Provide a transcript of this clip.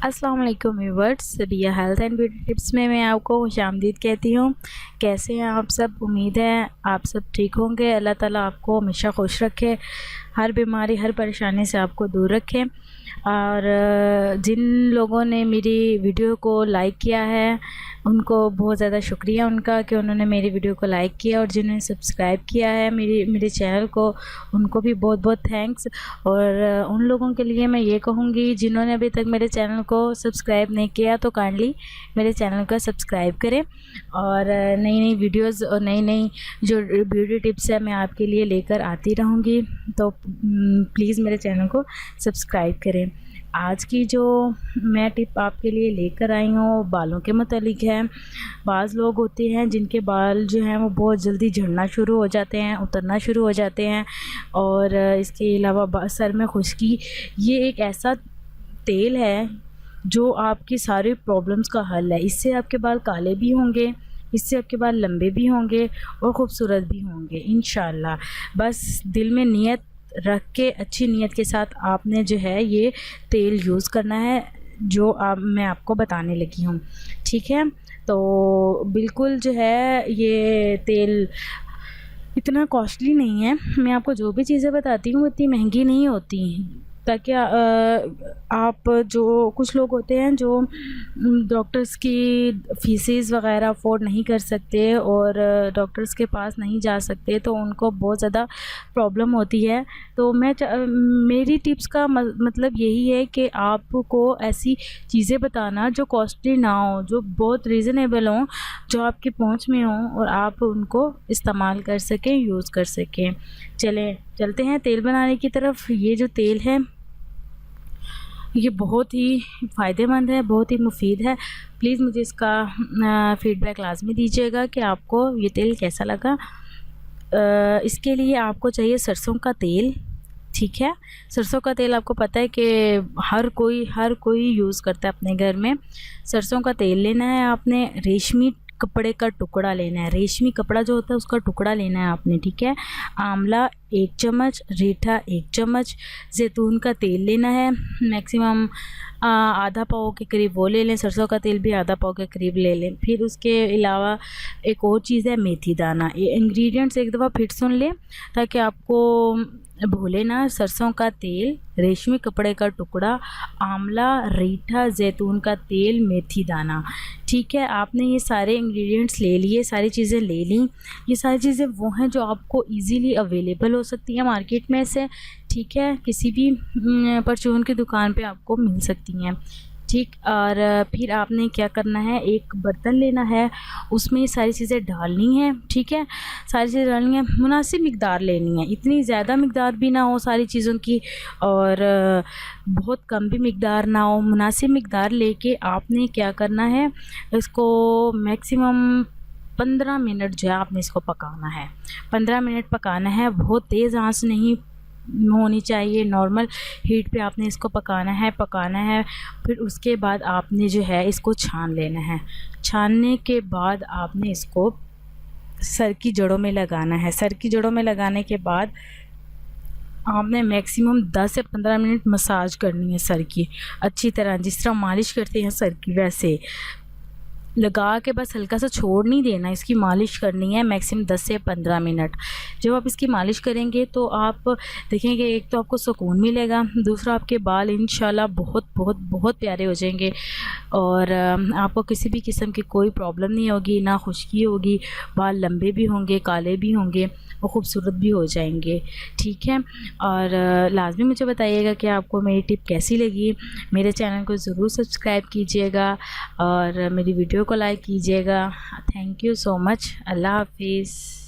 अस्सलाम वालेकुम viewers, Riya health and beauty tips में मैं आपको खुशामदीद कहती हूँ। कैसे हैं आप सब? उम्मीद है आप सब ठीक होंगे। अल्लाह ताला आपको हमेशा खुश रखे, हर बीमारी हर परेशानी से आपको दूर रखे। और जिन लोगों ने मेरी वीडियो को लाइक किया है उनको बहुत ज़्यादा शुक्रिया उनका कि उन्होंने मेरी वीडियो को लाइक किया, और जिन्होंने सब्सक्राइब किया है मेरे चैनल को उनको भी बहुत बहुत थैंक्स। और उन लोगों के लिए मैं ये कहूँगी जिन्होंने अभी तक मेरे चैनल को सब्सक्राइब नहीं किया तो काइंडली मेरे चैनल को सब्सक्राइब करें, और नई नई वीडियोज़ और नई नई जो ब्यूटी टिप्स है मैं आपके लिए लेकर आती रहूँगी, तो प्लीज़ मेरे चैनल को सब्सक्राइब करें। आज की जो मैं टिप आपके लिए लेकर आई हूँ बालों के मतलब है। बाज़ लोग होते हैं जिनके बाल जो हैं वो बहुत जल्दी झड़ना शुरू हो जाते हैं, उतरना शुरू हो जाते हैं, और इसके अलावा सर में खुश्की। ये एक ऐसा तेल है जो आपकी सारी प्रॉब्लम्स का हल है। इससे आपके बाल काले भी होंगे, इससे आपके बाल लंबे भी होंगे और ख़ूबसूरत भी होंगे इंशाल्लाह। बस दिल में नियत रख के, अच्छी नीयत के साथ आपने जो है ये तेल यूज़ करना है जो मैं आपको बताने लगी हूँ, ठीक है। तो बिल्कुल जो है ये तेल इतना कॉस्टली नहीं है। मैं आपको जो भी चीज़ें बताती हूँ इतनी महंगी नहीं होती, ताकि आप जो कुछ लोग होते हैं जो डॉक्टर्स की फ़ीसेस वग़ैरह अफोर्ड नहीं कर सकते और डॉक्टर्स के पास नहीं जा सकते, तो उनको बहुत ज़्यादा प्रॉब्लम होती है। तो मेरी टिप्स का मतलब यही है कि आपको ऐसी चीज़ें बताना जो कॉस्टली ना हो, जो बहुत रीज़नेबल हों, जो आपकी पहुंच में हों और आप उनको इस्तेमाल कर सकें, यूज़ कर सकें। चलते हैं तेल बनाने की तरफ। ये जो तेल है ये बहुत ही फ़ायदेमंद है, बहुत ही मुफीद है। प्लीज़ मुझे इसका फ़ीडबैक लाज़मी दीजिएगा कि आपको ये तेल कैसा लगा। इसके लिए आपको चाहिए सरसों का तेल, ठीक है। सरसों का तेल आपको पता है कि हर कोई यूज़ करता है अपने घर में। सरसों का तेल लेना है आपने, रेशमी कपड़े का टुकड़ा लेना है, रेशमी कपड़ा जो होता है उसका टुकड़ा लेना है आपने, ठीक है। आंवला 1 चम्मच, रीठा 1 चम्मच, जैतून का तेल लेना है मैक्सिमम आधा पाव के करीब वो ले लें। सरसों का तेल भी आधा पाव के करीब ले लें। फिर उसके अलावा एक और चीज़ है मेथी दाना। ये इंग्रेडिएंट्स एक दफ़ा फिर सुन लें ताकि आपको भूले ना। सरसों का तेल, रेशमी कपड़े का टुकड़ा, आंवला, रीठा, जैतून का तेल, मेथी दाना, ठीक है। आपने ये सारे इंग्रेडिएंट्स ले लिए, सारी चीज़ें ले ली। ये सारी चीज़ें वो हैं जो आपको इजीली अवेलेबल हो सकती हैं मार्केट में से, ठीक है। किसी भी परचून की दुकान पे आपको मिल सकती हैं, ठीक। और फिर आपने क्या करना है, एक बर्तन लेना है, उसमें ये सारी चीज़ें डालनी है, ठीक है। सारी चीज़ें डालनी है, मुनासिब मिक़दार लेनी है, इतनी ज़्यादा मिक़दार भी ना हो सारी चीज़ों की और बहुत कम भी मिक़दार ना हो। मुनासिब मिक़दार लेके आपने क्या करना है, इसको मैक्सिमम 15 मिनट जो है आपने इसको पकाना है। 15 मिनट पकाना है, बहुत तेज़ आंच नहीं होनी चाहिए, नॉर्मल हीट पे आपने इसको पकाना है। फिर उसके बाद आपने जो है इसको छान लेना है। छानने के बाद आपने इसको सर की जड़ों में लगाना है। सर की जड़ों में लगाने के बाद आपने मैक्सिमम 10 से 15 मिनट मसाज करनी है सर की, अच्छी तरह जिस तरह मालिश करते हैं सर की वैसे लगा के बस हल्का सा छोड़ नहीं देना, इसकी मालिश करनी है मैक्सिमम 10 से 15 मिनट। जब आप इसकी मालिश करेंगे तो आप देखेंगे एक तो आपको सुकून मिलेगा, दूसरा आपके बाल इंशाल्लाह बहुत बहुत बहुत प्यारे हो जाएंगे और आपको किसी भी किस्म की कोई प्रॉब्लम नहीं होगी, ना खुश्की होगी, बाल लंबे भी होंगे, काले भी होंगे और ख़ूबसूरत भी हो जाएंगे, ठीक है। और लाजमी मुझे बताइएगा कि आपको मेरी टिप कैसी लगी। मेरे चैनल को ज़रूर सब्सक्राइब कीजिएगा और मेरी वीडियो को लाइक कीजिएगा। Thank you so much. अल्लाह हाफिज़।